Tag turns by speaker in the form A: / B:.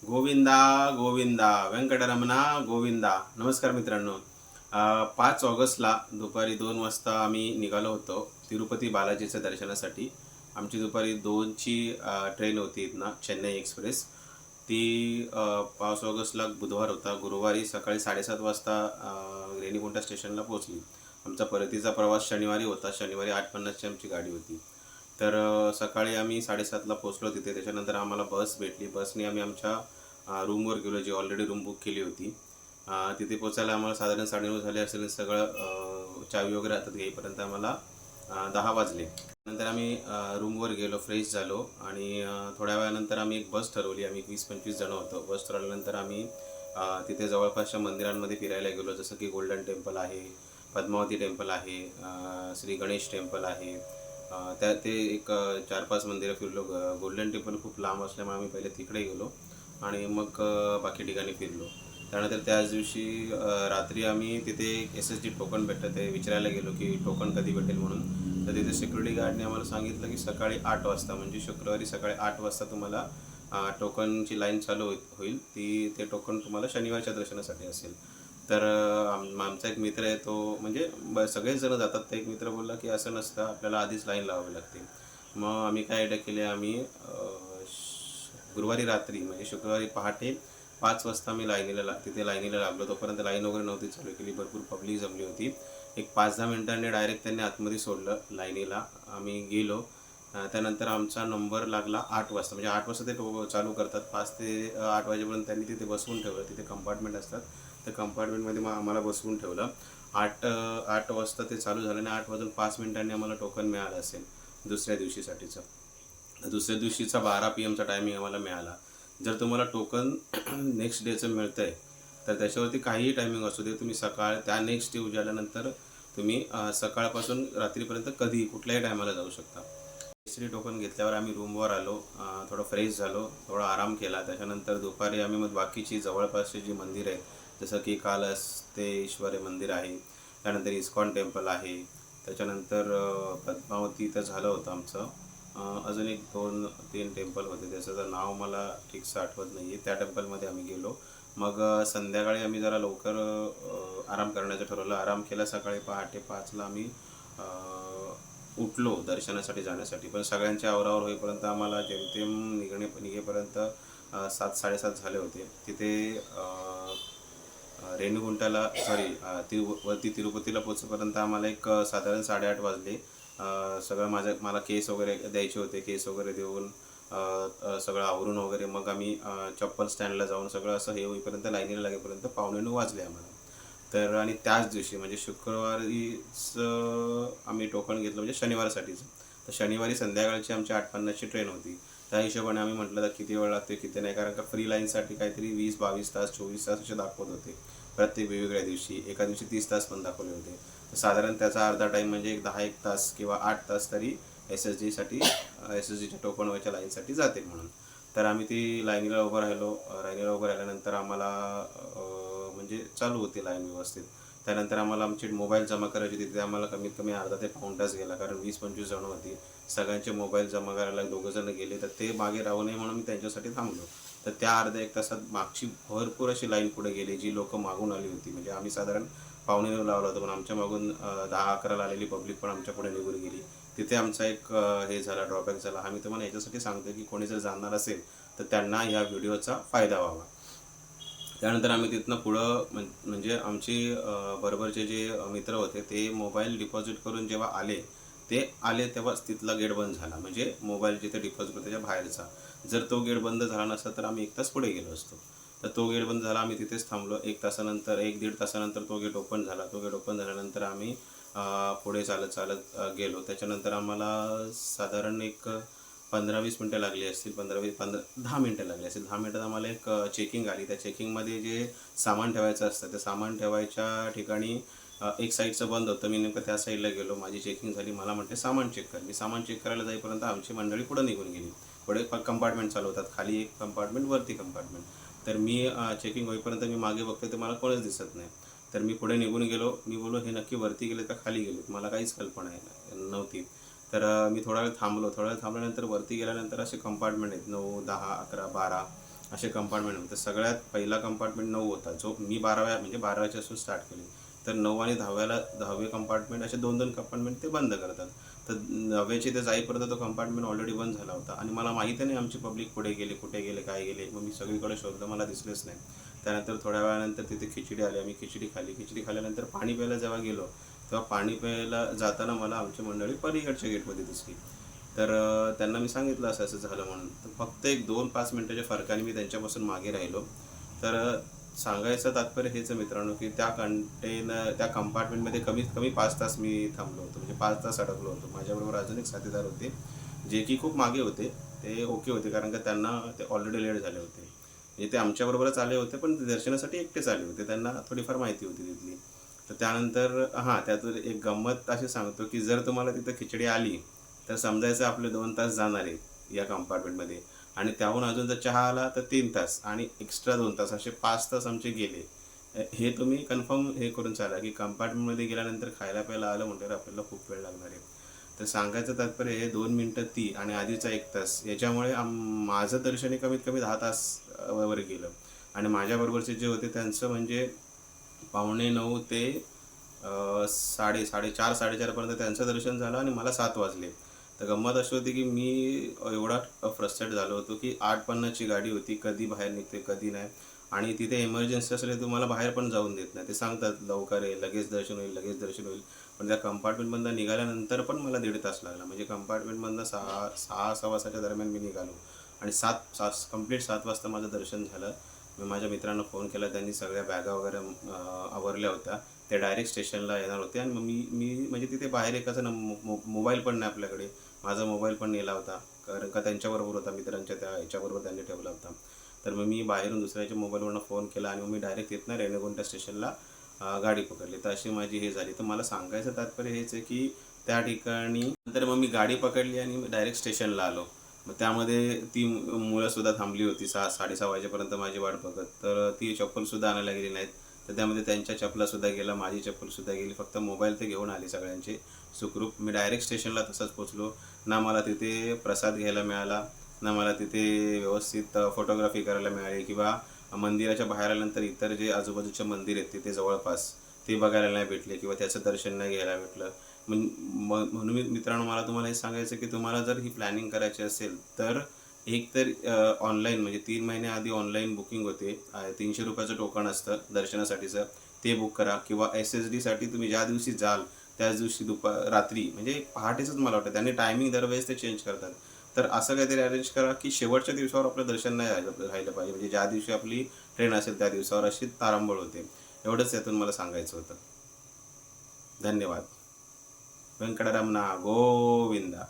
A: गोविंदा गोविंदा वेंकटरमणा गोविंदा. नमस्कार मित्रांनो. 5 ऑगस्टला दुपारी 2 वाजता आम्ही निघालो होतो तिरुपती बालाजीच्या दर्शनासाठी. आमची दुपारी 2ची ट्रेन होती इथनं, चेन्नई एक्सप्रेस. ती 5 ऑगस्टला बुधवार होता. गुरुवारी सकाळी 7:30 वाजता रेणीगुंटा स्टेशनला पोहोचली. आमचा परतीचा प्रवास शनिवारी होता. शनिवारी 8:50ची आमची गाडी होती. तर सकाळी आम्ही 7:30ला पोहोचलो तिथे. त्याच्यानंतर आम्हाला बस भेटली. बसने आम्ही आमच्या रूमवर गेलो, जी ऑलरेडी रूम बुक केली होती. तिथे पोचायला आम्हाला साधारण 9:30 झाले असेल. सगळं चावी वगैरे हातात घेईपर्यंत आम्हाला 10 वाजले. नंतर आम्ही रूमवर गेलो, फ्रेश झालो आणि थोड्या वेळानंतर आम्ही एक बस ठरवली. आम्ही 20-25 जण होतो. बस ठरवल्यानंतर आम्ही तिथे जवळपासच्या मंदिरांमध्ये फिरायला गेलो, जसं की गोल्डन टेम्पल आहे, पद्मावती टेम्पल आहे, श्री गणेश टेम्पल आहे. ते एक 4-5 मंदिरं फिरलो. गोल्डन टेम्पल खूप लांब असल्यामुळे आम्ही पहिले तिकडे गेलो आणि मग बाकी ठिकाणी फिरलो. त्यानंतर त्याच दिवशी रात्री आम्ही तिथे SSD टोकन भेटतं ते विचारायला गेलो की टोकन कधी भेटेल म्हणून. तर तिथे सिक्युरिटी गार्डने आम्हाला सांगितलं की सकाळी 8 वाजता, म्हणजे शुक्रवारी सकाळी 8 वाजता तुम्हाला टोकनची लाईन चालू होईल. ते टोकन तुम्हाला शनिवारच्या दर्शनासाठी असेल. तर आमचा एक मित्र आहे, तो म्हणजे सगळेच जण जातात. तर एक मित्र बोलला की असं नसतं, आपल्याला आधीच लाईन लावावी लागते. मग आम्ही काय आयडिया केली, आम्ही गुरुवारी रात्री म्हणजे शुक्रवारी पहाटे 5 वाजता मी तिथे लाईनीला लागलो. तोपर्यंत लाईन वगैरे नव्हती चालू केली, भरपूर पब्लिक जमली होती. एक 5-10 मिनिटांनी डायरेक्ट त्यांनी आतमध्ये सोडलं लाईनीला. आम्ही गेलो. त्यानंतर आमचा नंबर लागला 8 वाजता, म्हणजे 8 वाजता ते चालू करतात. 5 ते 8 वाजेपर्यंत त्यांनी तिथे बसवून ठेवलं. तिथे कंपार्टमेंट असतात, त्या कंपार्टमेंटमध्ये मग आम्हाला बसवून ठेवलं. 8 वाजता ते चालू झालं आणि 8 वाजून 5 मिनिटांनी आम्हाला टोकन मिळालं असेल दुसऱ्या दिवशीसाठीचं. दुसऱ्या दिवशीचा 12 PM चा टायमिंग आम्हाला मिळाला. जर तुम्हाला टोकन नेक्स्ट डेचं मिळतं आहे, तर त्याच्यावरती काहीही टायमिंग असू दे, तुम्ही त्या नेक्स्ट डे उजाडल्यानंतर तुम्ही सकाळपासून रात्रीपर्यंत कधीही कुठल्याही टायमाला जाऊ शकता. तिसरी टोकन घेतल्यावर आम्ही रूमवर आलो. थोडं फ्रेश झालो, थोडा आराम केला. त्याच्यानंतर दुपारी आम्ही मग बाकीची जवळपासची जी मंदिरं आहेत, जसं की कालहस्तेश्वर मंदिर आहे, त्यानंतर इस्कॉन टेम्पल आहे, त्याच्यानंतर पद्मावती इथं झालं होतं आमचं. अजून एक 2-3 टेम्पल होते, त्याचं तर नाव मला ठीकसं आठवत नाही आहे. त्या टेम्पलमध्ये आम्ही गेलो. मग संध्याकाळी आम्ही जरा लवकर आराम करण्याचं ठरवलं. आराम केला. सकाळी पहाटे 5ला आम्ही उठलो दर्शनासाठी जाण्यासाठी. पण सगळ्यांची आवरावर होईपर्यंत आम्हाला जेमतेम निघेपर्यंत 7-7:30 झाले होते. तिथे रेणीगुंटाला वरती तिरुपतीला पोचेपर्यंत आम्हाला एक साधारण 8:30 वाजले. सगळं मला केस वगैरे द्यायचे होते. केस वगैरे देऊन सगळं आवरून वगैरे मग आम्ही चप्पल स्टँडला जाऊन सगळं असं हे होईपर्यंत, लाईनीला लागेपर्यंत 8:45 वाजले आम्हाला. तर आणि त्याच दिवशी म्हणजे शुक्रवारीच आम्ही टोकन घेतलं, म्हणजे शनिवारसाठीचं. तर शनिवारी संध्याकाळची आमची 8:50ची ट्रेन होती. त्या हिशोबाने आम्ही म्हटलं तर किती वेळ लागते किती नाही, कारण का फ्री लाईनसाठी काहीतरी 20-22 तास 24 तास असे दाखवत होते प्रत्येक वेगवेगळ्या दिवशी. एका दिवशी 30 तास पण दाखवले होते. तर साधारण त्याचा अर्धा टाईम म्हणजे एक 10-1 तास किंवा 8 तास तरी SSDच्या टोकनवरच्या लाईनसाठी जाते म्हणून. तर आम्ही ती लाईनीला उभं राहिलो. लाईनीला उभं राहिल्यानंतर आम्हाला म्हणजे चालू होती लाईन व्यवस्थित. त्यानंतर आम्हाला आमचे मोबाईल जमा करायचे. तिथे आम्हाला कमीत कमी अर्धा ते पाऊण तास गेला, कारण 20-25 जणं होती. सगळ्यांचे मोबाईल जमा करायला 2 जण गेले, तर ते मागे राहू नये म्हणून मी त्यांच्यासाठी थांबलो. तर त्या अर्ध्या 1 तासात मागची भरपूर अशी लाईन पुढे गेली, जी लोकं मागून आली होती. म्हणजे आम्ही साधारण 9:15 लावला होता, पण आमच्या मागून 10-11ला आलेली पब्लिक पण आमच्या पुढे निघून गेली. तिथे आमचा एक हे झाला, ड्रॉबॅक झाला. हा मी तुम्हाला याच्यासाठी सांगतो की कोणी जर जाणार असेल तर त्यांना ह्या व्हिडिओचा फायदा व्हावा. त्यानंतर आम्ही तिथनं पुढं म्हणजे आमचे बरोबरचे जे मित्र होते, ते मोबाईल डिपॉझिट करून जेव्हा आले तेव्हाच तिथला गेट बंद झाला. म्हणजे मोबाईल जिथे डिपॉझिट होतो त्याच्या बाहेरचा. जर तो गेट बंद झाला नसता तर आम्ही 1 तास पुढे गेलो असतो. तर तो गेट बंद झाला, आम्ही तिथेच थांबलो. 1-1.5 तासानंतर तो गेट ओपन झाला. तो गेट ओपन झाल्यानंतर आम्ही पुढे चालत चालत गेलो. त्याच्यानंतर आम्हाला साधारण एक 15-20 मिनटं लागली असतील. 10 मिनटं लागली असतील. 10 मिनटात आम्हाला एक चेकिंग आली. त्या चेकिंगमध्ये जे सामान ठेवायचं असतं, ते सामान ठेवायच्या ठिकाणी एक साईडचं बंद होतं. मी नेमकं त्या साईडला गेलो. माझी चेकिंग झाली. मला म्हटले सामान चेक कर. मी सामान चेक करायला जाईपर्यंत आमची मंडळी पुढं निघून गेली. पुढे कंपार्टमेंट चालू होतात, खाली एक कंपार्टमेंट, वरती कंपार्टमेंट. तर मी चेकिंग होईपर्यंत मी मागे बघतोय तर मला कोणीच दिसत नाही. तर मी पुढे निघून गेलो. मी बोललो हे नक्की वरती गेलेत का खाली गेलेत, मला काहीच कल्पना नव्हती. तर मी थोडा वेळ थांबलो. थोडा वेळ थांबल्यानंतर वरती गेल्यानंतर असे कंपार्टमेंट आहेत 9, 10, 11, 12. असे कंपार्टमेंट होते. सगळ्यात पहिला कंपार्टमेंट 9 होता, जो मी 12व्या म्हणजे 12च्या पासून स्टार्ट केली. तर 9 आणि 10वे कंपार्टमेंट असे 2-2 कंपार्टमेंट ते बंद करतात. तर 9व्याची ते जाईपर्यंत तो कंपार्टमेंट ऑलरेडी बंद झाला होता आणि मला माहिती नाही आमची पब्लिक पुढे गेले, कुठे गेले, काय गेले. मग मी सगळीकडे शोधलं, मला दिसलेच नाही. त्यानंतर थोड्या वेळानंतर तिथे खिचडी आली. आम्ही खिचडी खाल्ली. खिचडी खाल्ल्यानंतर पाणी प्यायला जेव्हा गेलो, तेव्हा पाणी प्यायला जाताना मला आमची मंडळी पलीकडच्या गेटमध्ये दिसली. तर त्यांना मी सांगितलं असं असं झालं म्हणून. तर फक्त एक 2-5 मिनिटाच्या फरकाने मी त्यांच्यापासून मागे राहिलो. तर सांगायचं तात्पर्य हेच आहे मित्रांनो, की त्या कंपार्टमेंटमध्ये कमीत कमी 5 तास मी थांबलो होतो. म्हणजे 5 तास अडकलो होतो. माझ्याबरोबर अजून एक साथीदार होते, जे की खूप मागे होते. ते ओके होते, कारण का त्यांना ते ऑलरेडी लेट झाले होते. म्हणजे ते आमच्याबरोबरच आले होते, पण ते दर्शनासाठी एकटेच आले होते. त्यांना थोडीफार माहिती होती तिथली. तर त्यानंतर हां, त्यातून एक गंमत अशी सांगतो, की जर तुम्हाला तिथं खिचडी आली, तर समजायचं आपले 2 तास जाणार आहे या कंपार्टमेंटमध्ये आणि त्याहून अजून जर चहा आला तर 3 तास आणि एक्स्ट्रा 2 तास असे 5 तास आमचे गेले. हे तुम्ही कन्फर्म हे करून चाला, की कंपार्टमेंटमध्ये गेल्यानंतर खायला प्यायला आलं म्हटल्यावर आपल्याला खूप वेळ लागणार आहे. तर सांगायचं तात्पर्य हे 2 मिनिटं ती आणि आधीचा 1 तास याच्यामुळे माझं दर्शन हे कमीत कमी 10 तास वर गेलं आणि माझ्याबरोबरचे जे होते त्यांचं म्हणजे 8:45 ते 4:30 4:30पर्यंत त्यांचं दर्शन झालं आणि मला 7 वाजले. तर गंमत अशी होती की मी एवढा फ्रस्ट्रेट झालो होतो की 8:50ची गाडी होती, कधी बाहेर निघते कधी नाही आणि तिथे इमर्जन्सी असले तुम्हाला बाहेर पण जाऊन देत नाही. ते सांगतात लवकर आहे, लगेच दर्शन होईल, लगेच दर्शन होईल. पण त्या कंपार्टमेंटमधनं निघाल्यानंतर पण मला 1.5 तास लागला. म्हणजे कंपार्टमेंटमधनं 6:15च्या दरम्यान मी निघालो आणि 7 वाजता माझं दर्शन झालं. मी माझ्या मित्रांना फोन केला, त्यांनी सगळ्या बॅगा वगैरे आवरल्या होत्या. ते डायरेक्ट स्टेशनला येणार होते आणि मग मी मी म्हणजे तिथे बाहेर एकाचा मोबाईल पण नाही आपल्याकडे. माझा मोबाईल पण नेला होता, कारण का त्यांच्याबरोबर होता, मित्रांच्या त्या ह्याच्याबरोबर त्यांनी ठेवला होता. तर मग मी बाहेरून दुसऱ्याच्या मोबाईलवरून फोन केला आणि मग मी डायरेक्ट तिथनं रेणीगुंटा स्टेशनला गाडी पकडली. तर अशी माझी हे झाली. तर मला सांगायचं तात्पर्य हेच आहे, की त्या ठिकाणी नंतर मग मी गाडी पकडली आणि डायरेक्ट स्टेशनला आलो. मग त्यामध्ये ती मुलंसुद्धा थांबली होती 6-6:30 वाजेपर्यंत माझी वाट बघत. तर ती चप्पलसुद्धा आणायला गेली नाहीत. तर त्यामध्ये त्यांच्या चपलासुद्धा गेला, माझी चप्पलसुद्धा गेली. फक्त मोबाईल ते घेऊन आले सगळ्यांचे सुखरूप. मी डायरेक्ट स्टेशनला तसंच पोचलो. ना मला तिथे प्रसाद घ्यायला मिळाला, ना मला तिथे व्यवस्थित फोटोग्राफी करायला मिळाली किंवा मंदिराच्या बाहेर आल्यानंतर इतर जे आजूबाजूचे मंदिर आहेत तिथे जवळपास ते बघायला नाही भेटले किंवा त्याचं दर्शन नाही घ्यायला भेटलं. म्हणून मित्रांनो मला तुम्हाला हे सांगायचं की तुम्हाला जर ही प्लॅनिंग करायची असेल तर एक तर ऑनलाईन म्हणजे 3 महिन्याआधी ऑनलाईन बुकिंग होते. ₹300 टोकन असतं दर्शनासाठीचं, ते बुक करा किंवा SSDसाठी तुम्ही ज्या दिवशी जाल त्याच दिवशी रात्री म्हणजे पहाटेचंच मला वाटतं त्यांनी टायमिंग दरवेळेस ते चेंज करतात. तर असं काहीतरी अरेंज करा की शेवटच्या दिवसावर आपलं दर्शन नाही राहिलं पाहिजे. म्हणजे ज्या दिवशी आपली ट्रेन असेल त्या दिवसावर अशी तारांबळ होते. एवढंच यातून मला सांगायचं होतं. धन्यवाद. व्यंकटरमणा गोविंदा.